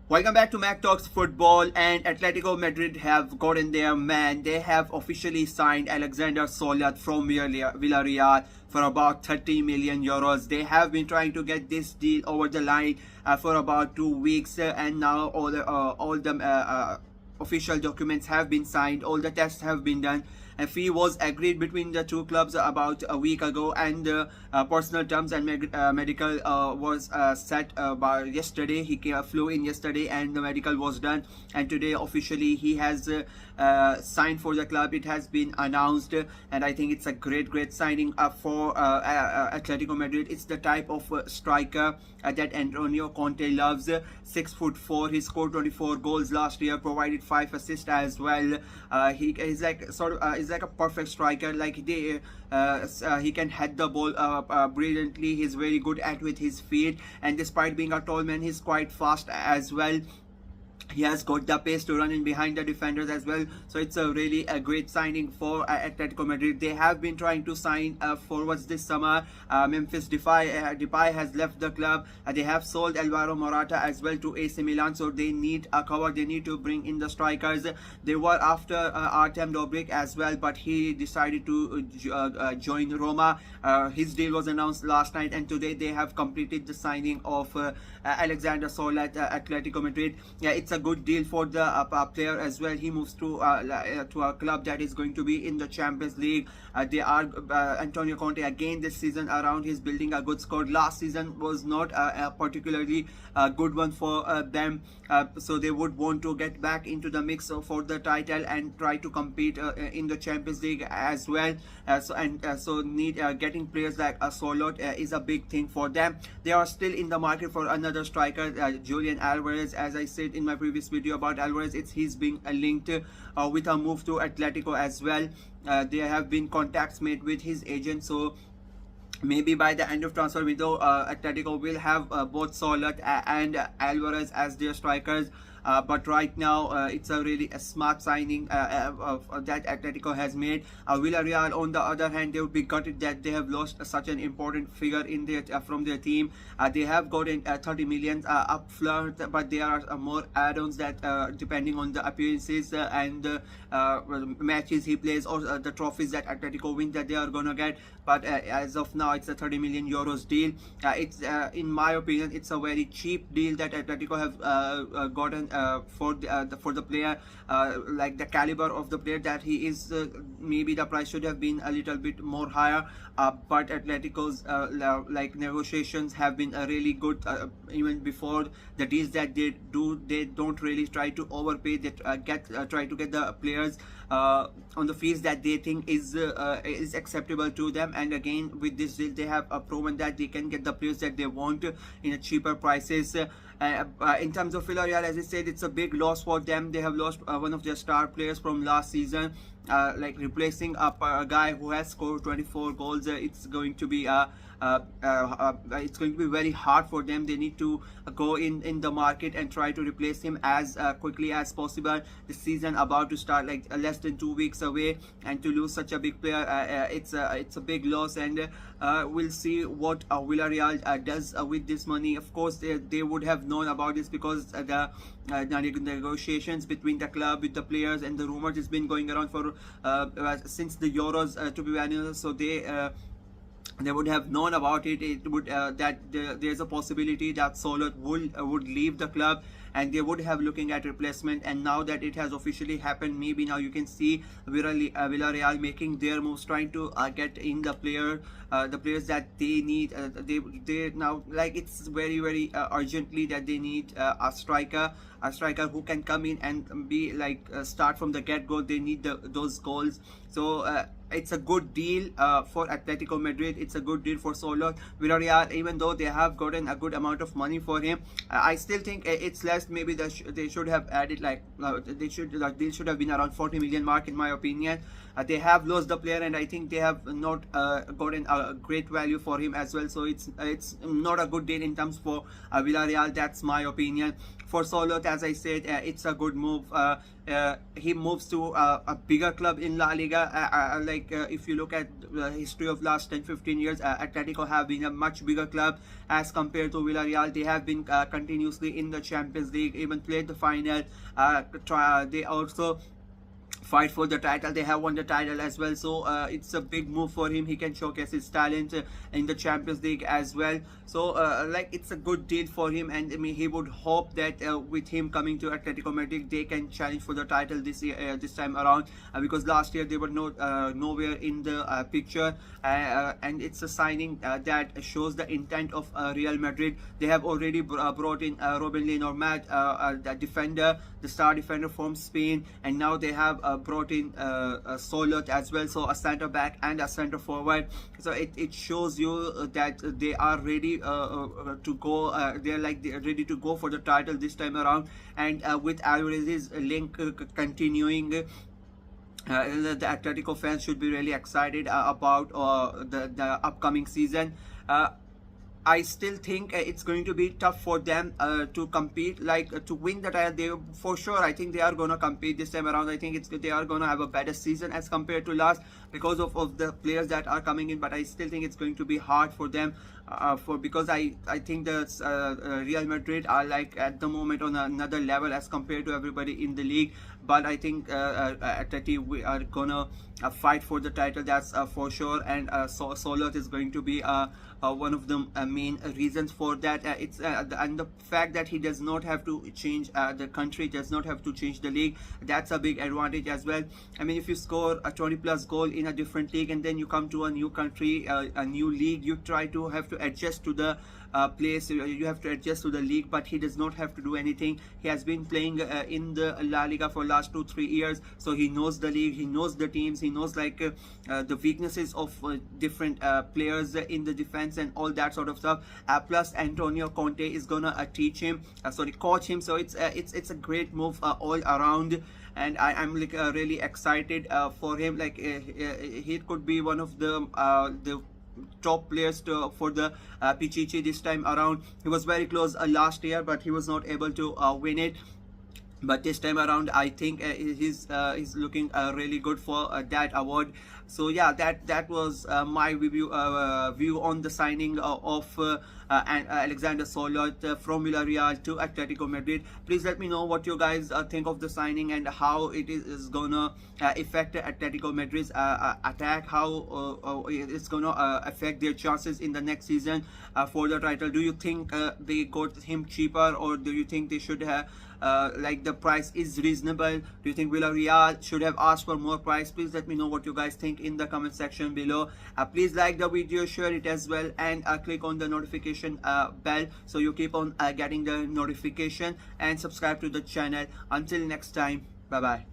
Welcome back to Mac Talks Football, and Atletico Madrid have gotten their man. They have officially signed Alexander Sorloth from Villarreal for about 30 million euros. They have been trying to get this deal over the line for about 2 weeks, and now all the official documents have been signed, all the tests have been done. A fee was agreed between the two clubs about a week ago, and personal terms and medical was set by yesterday. He flew in yesterday and the medical was done, and today officially he has signed for the club. It has been announced, and I think it's a great signing for Atletico Madrid. It's the type of striker that Antonio Conte loves. 6'4", he scored 24 goals last year, provided 5 assists as well. He is like is like a perfect striker. Like he can head the ball brilliantly. He's very good at with his feet, and despite being a tall man, he's quite fast as well. He has got the pace to run in behind the defenders as well. So it's a really great signing for Atletico Madrid. They have been trying to sign forwards this summer. Memphis Depay has left the club. They have sold Alvaro Morata as well to AC Milan. So they need a cover. They need to bring in the strikers. They were after Artem Dobrik as well, but he decided to join Roma. His deal was announced last night, and today they have completed the signing of Alexander Sorloth at Atletico Madrid. Yeah, it's a good deal for the player as well. He moves to a club that is going to be in the Champions League. They are Antonio Conte again this season around. He's building a good squad. Last season was not a particularly good one for them, so they would want to get back into the mix for the title and try to compete in the Champions League as well. So getting players like Sorloth is a big thing for them. They are still in the market for another striker, Julian Alvarez. As I said in my previous video about Alvarez, he's being linked with a move to Atletico as well. There have been contacts made with his agent, so maybe by the end of transfer window, Atletico will have both Sorloth and Alvarez as their strikers. But right now, it's a really smart signing that Atletico has made. Villarreal, on the other hand, they would be gutted that they have lost such an important figure in their from their team. They have gotten 30 million up front, but there are more add-ons that depending on the appearances and matches he plays, or the trophies that Atletico win, that they are gonna get. But as of now, it's a 30 million euros deal. It's in my opinion, it's a very cheap deal that Atletico have gotten for the player. Like the caliber of the player that he is, maybe the price should have been a little bit more higher, but Atletico's like negotiations have been really good. Even before the deals that they do, they don't really try to overpay. They try to get the players on the fees that they think is acceptable to them. And again, with this deal, they have proven that they can get the players that they want in a cheaper prices. In terms of Villarreal, as I said, it's a big loss for them. They have lost one of their star players from last season. Like replacing a guy who has scored 24 goals, it's going to be very hard for them. They need to go in the market and try to replace him as quickly as possible. The season about to start, like less than 2 weeks away, and to lose such a big player, it's a big loss. And we'll see what Villarreal does with this money. Of course, they would have known about this because the negotiations between the club with the players and the rumors has been going around for since the Euros, to be honest. So they would have known about it. It would there's a possibility that Sorloth would leave the club, and they would have looking at replacement. And now that it has officially happened, maybe now you can see Villarreal making their moves, trying to get in the players that they need. They now, like, it's very urgently that they need a striker who can come in and be like start from the get-go. They need those goals. So it's a good deal for Atletico Madrid. It's a good deal for Sorloth. Villarreal, even though they have gotten a good amount of money for him, I still think it's less. Maybe they should have added, like the deal should have been around 40 million mark, in my opinion. They have lost the player, and I think they have not gotten a great value for him as well. So it's not a good deal in terms for Villarreal. That's my opinion. For Sorloth, as I said, it's a good move. He moves to a bigger club in La Liga. if you look at the history of last 10-15 years, Atletico have been a much bigger club as compared to Villarreal. They have been continuously in the Champions League, even played the final. They also fight for the title. They have won the title as well, so it's a big move for him. He can showcase his talent in the Champions League as well. So it's a good deal for him, and I mean, he would hope that with him coming to Atletico Madrid, they can challenge for the title this year, this time around, because last year they were nowhere in the picture, and it's a signing that shows the intent of Real Madrid. They have already brought in Robin Lenormand, the defender, the star defender from Spain, and now they have brought in Sorloth as well, so a center back and a center forward. So it shows you that they are ready to go. They're ready to go for the title this time around, and with Alvarez's link continuing, the Atletico fans should be really excited about the upcoming season. I still think it's going to be tough for them to compete, to win the title. They for sure, I think they are going to compete this time around. I think they are going to have a better season as compared to last, because of the players that are coming in. But I still think it's going to be hard for them, because I think that Real Madrid are at the moment on another level as compared to everybody in the league. But I think Atleti we are gonna fight for the title, that's for sure. And Sorloth is going to be one of the main reasons for that. And the fact that he does not have to change the country, does not have to change the league, that's a big advantage as well. I mean, if you score a 20+ goal in a different league and then you come to a new country, a new league, you have to adjust to the place, you have to adjust to the league. But he does not have to do anything. He has been playing in the La Liga for last 2-3 years, so he knows the league, he knows the teams, he knows the weaknesses of different players in the defense and all that sort of stuff. Plus Antonio Conte is gonna coach him. So it's a great move all around, and I'm really excited for him. He could be one of the top players for the Pichichi this time around. He was very close last year, but he was not able to win it. But this time around, I think he's looking really good for that award. So yeah, that was my view on the signing of Alexander Sorloth from Villarreal to Atletico Madrid. Please let me know what you guys think of the signing and how it is gonna affect Atletico Madrid's attack, how it's gonna affect their chances in the next season for the title. Do you think they got him cheaper, or do you think they should have the price is reasonable? Do you think Villarreal should have asked for more price? Please let me know what you guys think in the comment section below. Please like the video, share it as well, and click on the notification bell so you keep on getting the notification, and subscribe to the channel. Until next time, bye bye.